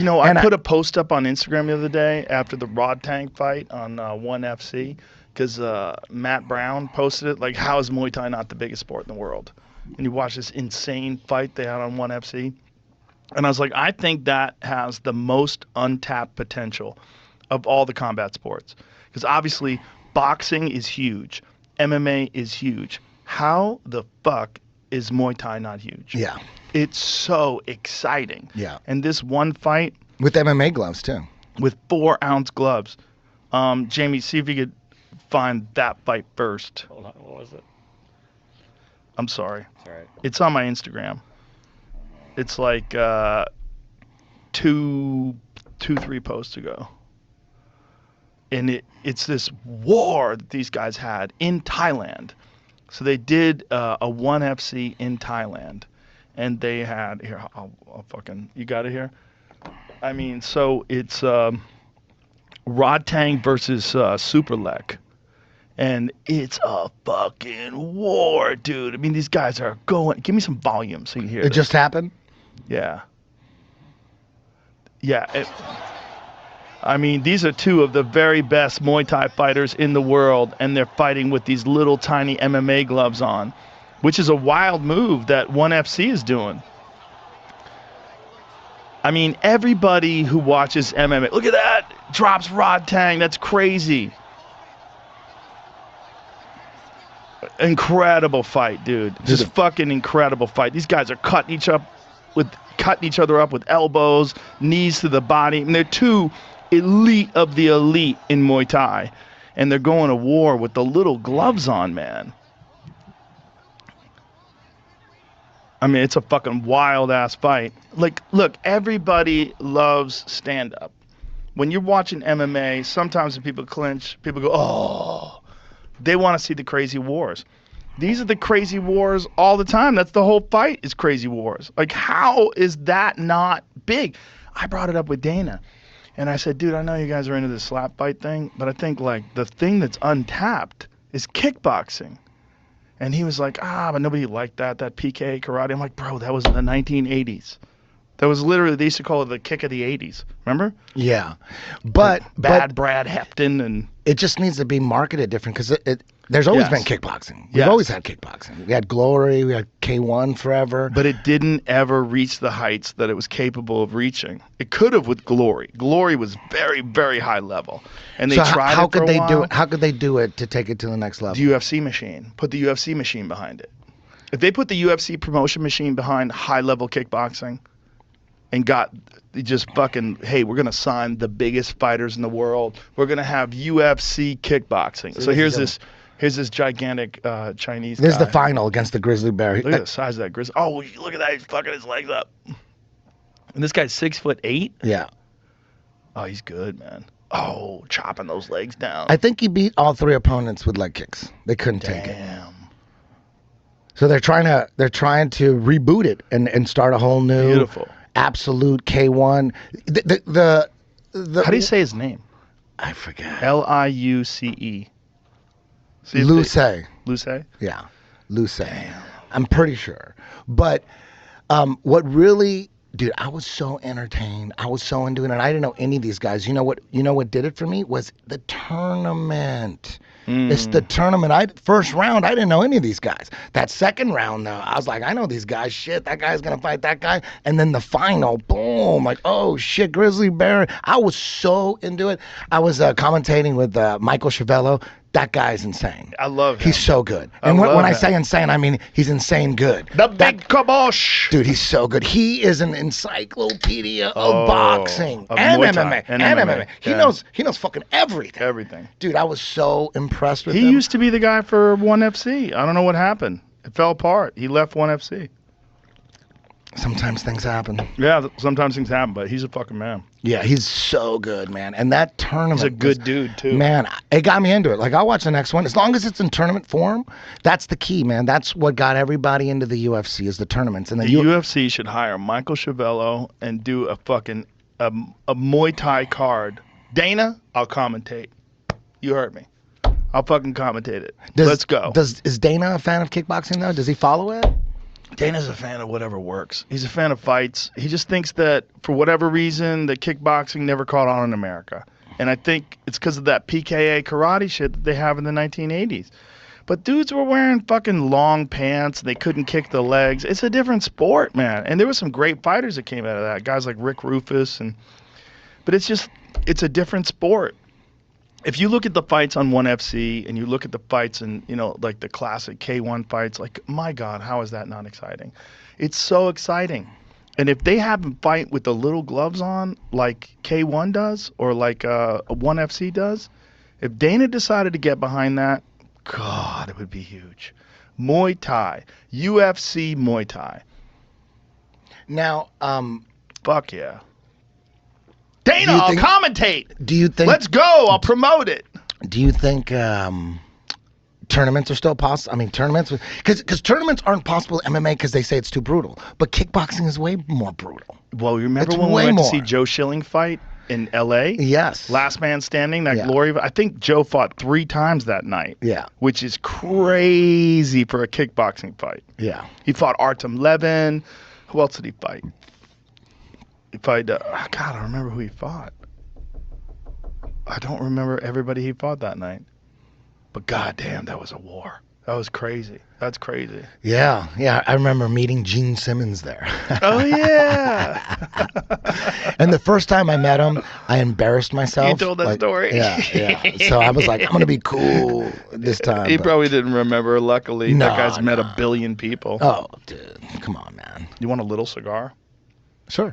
You know, I put a post up on Instagram the other day after the Rodtang fight on ONE FC because Matt Brown posted it, like, how is Muay Thai not the biggest sport in the world? And you watch this insane fight they had on ONE FC. And I was like, I think that has the most untapped potential of all the combat sports. Because obviously, boxing is huge. MMA is huge. How the fuck is Muay Thai not huge? Yeah. It's so exciting. Yeah. And this one fight. With MMA gloves, too. With 4-ounce gloves. Jamie, see if you could find that fight first. Hold on, what was it? I'm sorry. It's all right. It's on my Instagram. It's like 3 posts ago. And it's this war that these guys had in Thailand. So they did a ONE FC in Thailand. And they had, here, I'll fucking, you got it here? I mean, so it's Rodtang versus Superlek. And it's a fucking war, dude. I mean, these guys are going, give me some volume so you can hear It this. just happened? Yeah. Yeah. I mean, these are two of the very best Muay Thai fighters in the world, and they're fighting with these little tiny MMA gloves on, which is a wild move that ONE FC is doing. I mean, everybody who watches MMA, look at that, drops Rodtang. That's crazy. Incredible fight, dude. Just fucking incredible fight. These guys are cutting each other up with elbows, knees to the body. And they're two elite of the elite in Muay Thai. And they're going to war with the little gloves on, man. I mean, it's a fucking wild-ass fight. Like, look, everybody loves stand-up. When you're watching MMA, sometimes when people clinch, people go, oh. They want to see the crazy wars. These are the crazy wars all the time. That's the whole fight is crazy wars. Like, how is that not big? I brought it up with Dana. And I said, dude, I know you guys are into this slap fight thing, but I think, like, the thing that's untapped is kickboxing. And he was like, but nobody liked that PK karate. I'm like, bro, that was in the 1980s. That was literally, they used to call it the kick of the 80s. Remember? Yeah. But Bad Brad Hepton and... It just needs to be marketed different because there's always been kickboxing. We've always had kickboxing. We had Glory, we had K1 forever. But it didn't ever reach the heights that it was capable of reaching. It could have with Glory. Glory was very, very high level. And they tried how it for could a they while. do it? How could they do it to take it to the next level? The UFC machine. Put the UFC machine behind it. If they put the UFC promotion machine behind high-level kickboxing and got just fucking, hey, we're going to sign the biggest fighters in the world. We're going to have UFC kickboxing. So here's this gigantic Chinese guy. This is the final against the grizzly bear. Look at the size of that grizzly. Oh, look at that. He's fucking his legs up. And this guy's 6'8". Yeah. Oh, he's good, man. Oh, chopping those legs down. I think he beat all 3 opponents with leg kicks. They couldn't take it. Damn. So they're trying to reboot it and start a whole new Beautiful. Absolute K1. How do you say his name? I forget. Liuce. Luce. Luce? Yeah. Luce. Damn. I'm pretty sure. But what really, dude, I was so entertained. I was so into it, and I didn't know any of these guys. You know what did it for me was the tournament. It's the tournament. First round, I didn't know any of these guys. That second round, though, I was like, I know these guys. Shit, that guy's gonna fight that guy. And then the final, boom, like, oh shit, grizzly bear. I was so into it. I was commentating with Michael Chavello. That guy's insane. I love him. He's so good. And when I say insane, I mean he's insane good. The big kibosh. Dude, he's so good. He is an encyclopedia of boxing and MMA. And MMA. Yeah. He knows fucking everything. Everything. Dude, I was so impressed with him. He used to be the guy for ONE FC. I don't know what happened. It fell apart. He left ONE FC. Sometimes things happen. Yeah, sometimes things happen, but he's a fucking man. Yeah, he's so good, man. And that tournament, he's a good dude too. Man, it got me into it. Like, I'll watch the next one. As long as it's in tournament form, that's the key, man. That's what got everybody into the UFC is the tournaments. And the UFC should hire Michael Chavello and do a fucking a Muay Thai card. Dana, I'll commentate. You heard me. I'll fucking commentate it. Let's go. Is Dana a fan of kickboxing though? Does he follow it? Dana's a fan of whatever works. He's a fan of fights. He just thinks that for whatever reason, the kickboxing never caught on in America. And I think it's because of that PKA karate shit that they have in the 1980s. But dudes were wearing fucking long pants. They couldn't kick the legs. It's a different sport, man. And there were some great fighters that came out of that. Guys like Rick Rufus. But it's a different sport. If you look at the fights on 1FC and you look at the fights in, like the classic K1 fights, like, my God, how is that not exciting? It's so exciting. And if they have a fight with the little gloves on, like K1 does or like 1FC does, if Dana decided to get behind that, God, it would be huge. Muay Thai, UFC Muay Thai. Now, fuck yeah. Dana, I'll commentate. Do you think? Let's go. I'll promote it. Do you think tournaments are still possible? I mean, tournaments, because tournaments aren't possible in MMA because they say it's too brutal. But kickboxing is way more brutal. Well, you remember when we went to see Joe Schilling fight in L.A.? Yes. Last Man Standing, that glory. I think Joe fought 3 times that night. Yeah. Which is crazy for a kickboxing fight. Yeah. He fought Artem Levin. Who else did he fight? He fought, God, I don't remember who he fought. I don't remember everybody he fought that night. But goddamn, that was a war. That was crazy. That's crazy. Yeah, yeah. I remember meeting Gene Simmons there. Oh, yeah. And the first time I met him, I embarrassed myself. You told that story? Yeah. So I was like, I'm going to be cool this time. He probably didn't remember. Luckily, No, that guy's met a billion people. Oh, dude. Come on, man. You want a little cigar? Sure.